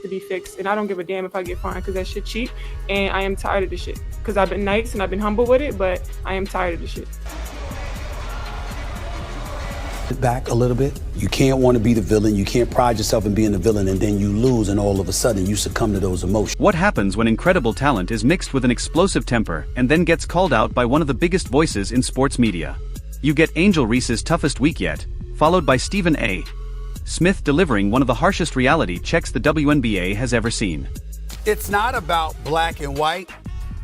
to be fixed, and I don't give a damn if I get fined because that shit cheap, and I am tired of the shit. Because I've been nice and I've been humble with it, but I am tired of the shit. Back a little bit. You can't want to be the villain. You can't pride yourself in being the villain, and then you lose, and all of a sudden you succumb to those emotions. What happens when incredible talent is mixed with an explosive temper and then gets called out by one of the biggest voices in sports media? You get Angel Reese's toughest week yet, followed by Stephen A. Smith delivering one of the harshest reality checks the WNBA has ever seen. It's not about black and white.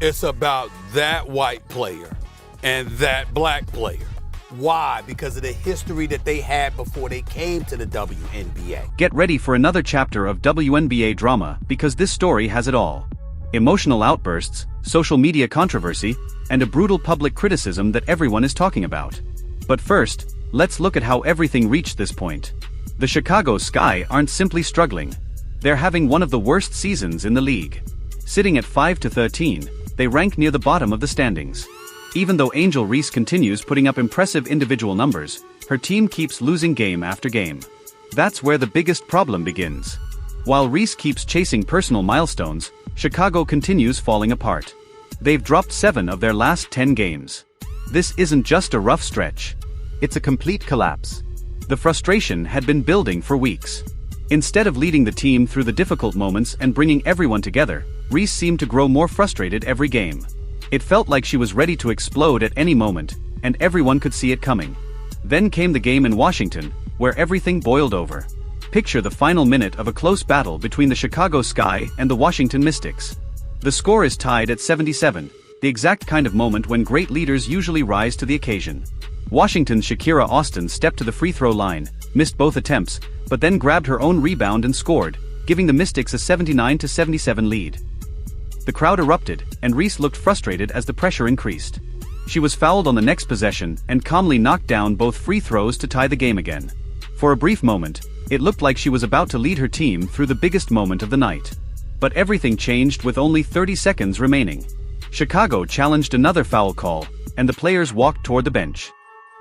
It's about that white player and that black player. Why? Because of the history that they had before they came to the WNBA. Get ready for another chapter of WNBA drama because this story has it all. Emotional outbursts, social media controversy, and a brutal public criticism that everyone is talking about. But first, let's look at how everything reached this point. The Chicago Sky aren't simply struggling. They're having one of the worst seasons in the league. Sitting at 5-13, they rank near the bottom of the standings. Even though Angel Reese continues putting up impressive individual numbers, her team keeps losing game after game. That's where the biggest problem begins. While Reese keeps chasing personal milestones, Chicago continues falling apart. They've dropped 7 of their last 10 games. This isn't just a rough stretch. It's a complete collapse. The frustration had been building for weeks. Instead of leading the team through the difficult moments and bringing everyone together, Reese seemed to grow more frustrated every game. It felt like she was ready to explode at any moment, and everyone could see it coming. Then came the game in Washington, where everything boiled over. Picture the final minute of a close battle between the Chicago Sky and the Washington Mystics. The score is tied at 77, the exact kind of moment when great leaders usually rise to the occasion. Washington's Shakira Austin stepped to the free throw line, missed both attempts, but then grabbed her own rebound and scored, giving the Mystics a 79-77 lead. The crowd erupted, and Reese looked frustrated as the pressure increased. She was fouled on the next possession and calmly knocked down both free throws to tie the game again. For a brief moment, it looked like she was about to lead her team through the biggest moment of the night. But everything changed with only 30 seconds remaining. Chicago challenged another foul call, and the players walked toward the bench.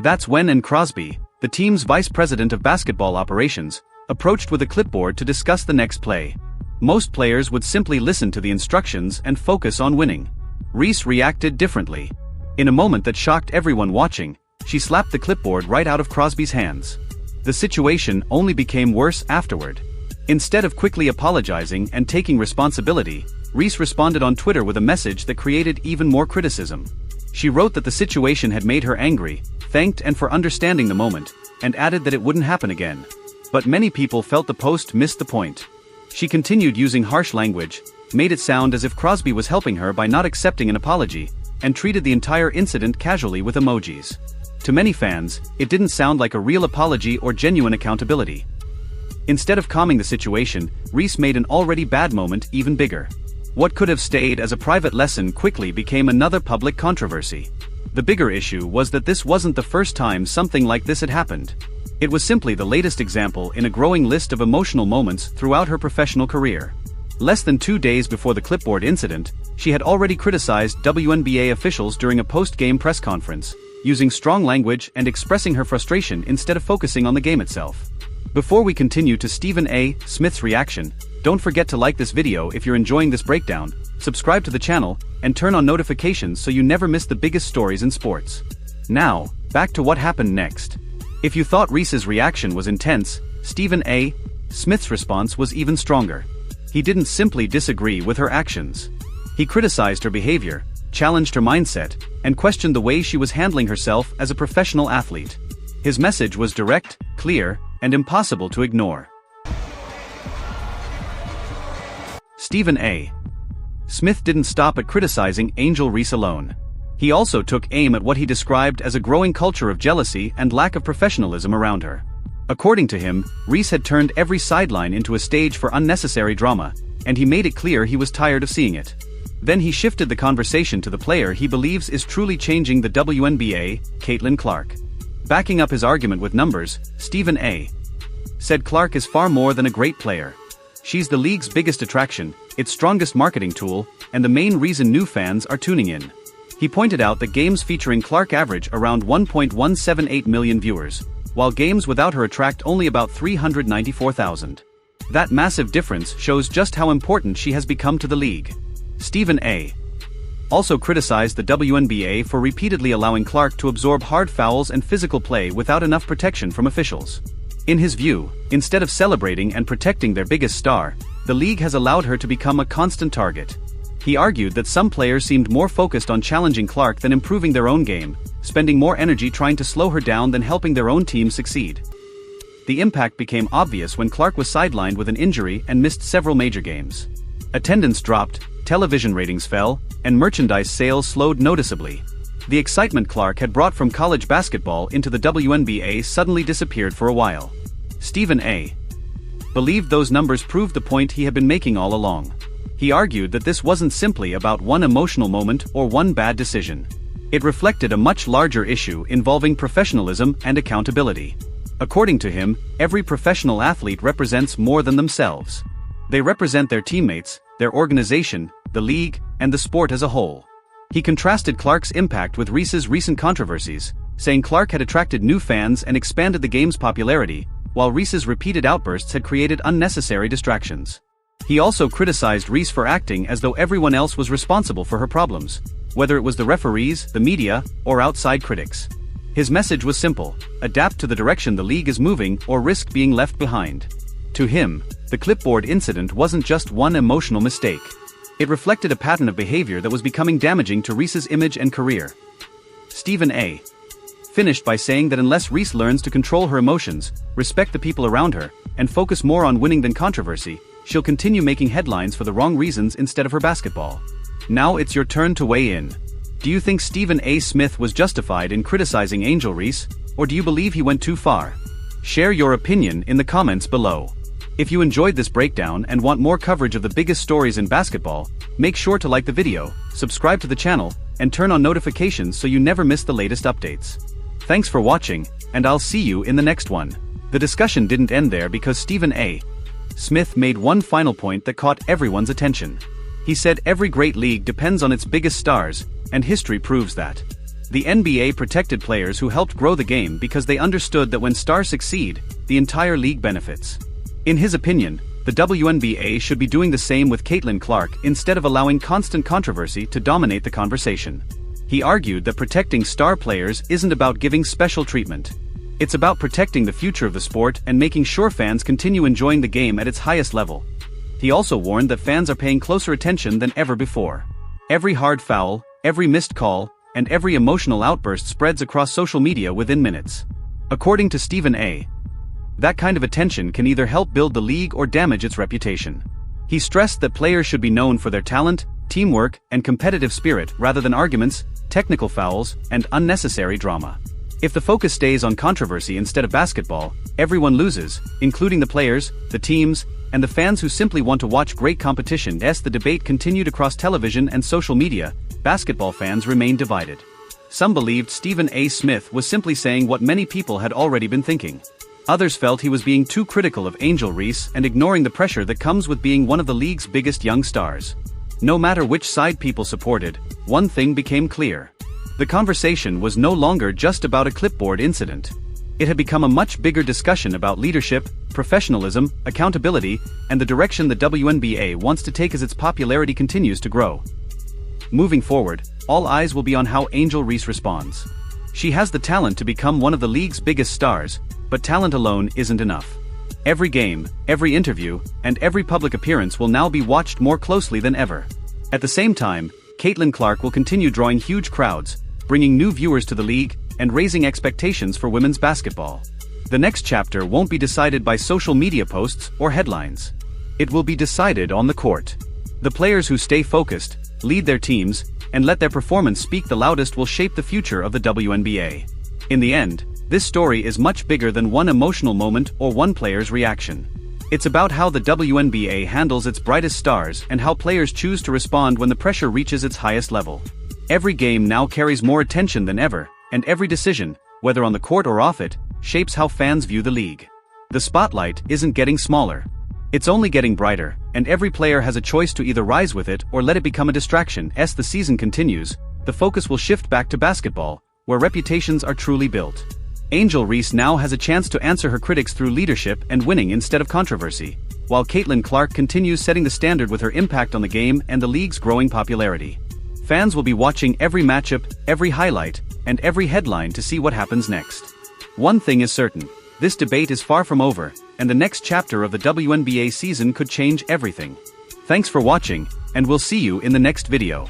That's when Crosby, the team's vice president of basketball operations, approached with a clipboard to discuss the next play. Most players would simply listen to the instructions and focus on winning. Reese reacted differently. In a moment that shocked everyone watching, she slapped the clipboard right out of Crosby's hands. The situation only became worse afterward. Instead of quickly apologizing and taking responsibility, Reese responded on Twitter with a message that created even more criticism. She wrote that the situation had made her angry, thanked and for understanding the moment, and added that it wouldn't happen again. But many people felt the post missed the point. She continued using harsh language, made it sound as if Crosby was helping her by not accepting an apology, and treated the entire incident casually with emojis. To many fans, it didn't sound like a real apology or genuine accountability. Instead of calming the situation, Reese made an already bad moment even bigger. What could have stayed as a private lesson quickly became another public controversy. The bigger issue was that this wasn't the first time something like this had happened. It was simply the latest example in a growing list of emotional moments throughout her professional career. Less than 2 days before the clipboard incident, she had already criticized WNBA officials during a post-game press conference, using strong language and expressing her frustration instead of focusing on the game itself. Before we continue to Stephen A. Smith's reaction, don't forget to like this video if you're enjoying this breakdown, subscribe to the channel, and turn on notifications so you never miss the biggest stories in sports. Now, back to what happened next. If you thought Reese's reaction was intense, Stephen A. Smith's response was even stronger. He didn't simply disagree with her actions. He criticized her behavior, challenged her mindset, and questioned the way she was handling herself as a professional athlete. His message was direct, clear, and impossible to ignore. Stephen A. Smith didn't stop at criticizing Angel Reese alone. He also took aim at what he described as a growing culture of jealousy and lack of professionalism around her. According to him, Reese had turned every sideline into a stage for unnecessary drama, and he made it clear he was tired of seeing it. Then he shifted the conversation to the player he believes is truly changing the WNBA, Caitlin Clark. Backing up his argument with numbers, Stephen A. said Clark is far more than a great player. She's the league's biggest attraction, its strongest marketing tool, and the main reason new fans are tuning in. He pointed out that games featuring Clark average around 1.178 million viewers, while games without her attract only about 394,000. That massive difference shows just how important she has become to the league. Stephen A. also criticized the WNBA for repeatedly allowing Clark to absorb hard fouls and physical play without enough protection from officials. In his view, instead of celebrating and protecting their biggest star, the league has allowed her to become a constant target. He argued that some players seemed more focused on challenging Clark than improving their own game, spending more energy trying to slow her down than helping their own team succeed. The impact became obvious when Clark was sidelined with an injury and missed several major games. Attendance dropped, television ratings fell, and merchandise sales slowed noticeably. The excitement Clark had brought from college basketball into the WNBA suddenly disappeared for a while. Stephen A. believed those numbers proved the point he had been making all along. He argued that this wasn't simply about one emotional moment or one bad decision. It reflected a much larger issue involving professionalism and accountability. According to him, every professional athlete represents more than themselves. They represent their teammates, their organization, the league, and the sport as a whole. He contrasted Clark's impact with Reese's recent controversies, saying Clark had attracted new fans and expanded the game's popularity, while Reese's repeated outbursts had created unnecessary distractions. He also criticized Reese for acting as though everyone else was responsible for her problems, whether it was the referees, the media, or outside critics. His message was simple: adapt to the direction the league is moving or risk being left behind. To him, the clipboard incident wasn't just one emotional mistake. It reflected a pattern of behavior that was becoming damaging to Reese's image and career. Stephen A. finished by saying that unless Reese learns to control her emotions, respect the people around her, and focus more on winning than controversy, she'll continue making headlines for the wrong reasons instead of her basketball. Now it's your turn to weigh in. Do you think Stephen A. Smith was justified in criticizing Angel Reese, or do you believe he went too far? Share your opinion in the comments below. If you enjoyed this breakdown and want more coverage of the biggest stories in basketball, make sure to like the video, subscribe to the channel, and turn on notifications so you never miss the latest updates. Thanks for watching, and I'll see you in the next one. The discussion didn't end there because Stephen A. Smith made one final point that caught everyone's attention. He said every great league depends on its biggest stars, and history proves that. The NBA protected players who helped grow the game because they understood that when stars succeed, the entire league benefits. In his opinion, the WNBA should be doing the same with Caitlin Clark instead of allowing constant controversy to dominate the conversation. He argued that protecting star players isn't about giving special treatment. It's about protecting the future of the sport and making sure fans continue enjoying the game at its highest level. He also warned that fans are paying closer attention than ever before. Every hard foul, every missed call, and every emotional outburst spreads across social media within minutes. According to Stephen A., that kind of attention can either help build the league or damage its reputation. He stressed that players should be known for their talent, teamwork, and competitive spirit rather than arguments, technical fouls, and unnecessary drama. If the focus stays on controversy instead of basketball, everyone loses, including the players, the teams, and the fans who simply want to watch great competition. As the debate continued across television and social media, basketball fans remained divided. Some believed Stephen A. Smith was simply saying what many people had already been thinking. Others felt he was being too critical of Angel Reese and ignoring the pressure that comes with being one of the league's biggest young stars. No matter which side people supported, one thing became clear. The conversation was no longer just about a clipboard incident. It had become a much bigger discussion about leadership, professionalism, accountability, and the direction the WNBA wants to take as its popularity continues to grow. Moving forward, all eyes will be on how Angel Reese responds. She has the talent to become one of the league's biggest stars, but talent alone isn't enough. Every game, every interview, and every public appearance will now be watched more closely than ever. At the same time, Caitlin Clark will continue drawing huge crowds, bringing new viewers to the league, and raising expectations for women's basketball. The next chapter won't be decided by social media posts or headlines. It will be decided on the court. The players who stay focused, lead their teams, and let their performance speak the loudest will shape the future of the WNBA. In the end, this story is much bigger than one emotional moment or one player's reaction. It's about how the WNBA handles its brightest stars and how players choose to respond when the pressure reaches its highest level. Every game now carries more attention than ever, and every decision, whether on the court or off it, shapes how fans view the league. The spotlight isn't getting smaller. It's only getting brighter, and every player has a choice to either rise with it or let it become a distraction. As the season continues, the focus will shift back to basketball, where reputations are truly built. Angel Reese now has a chance to answer her critics through leadership and winning instead of controversy. while Caitlin Clark continues setting the standard with her impact on the game and the league's growing popularity. Fans will be watching every matchup, every highlight, and every headline to see what happens next. One thing is certain, this debate is far from over, and the next chapter of the WNBA season could change everything. Thanks for watching, and we'll see you in the next video.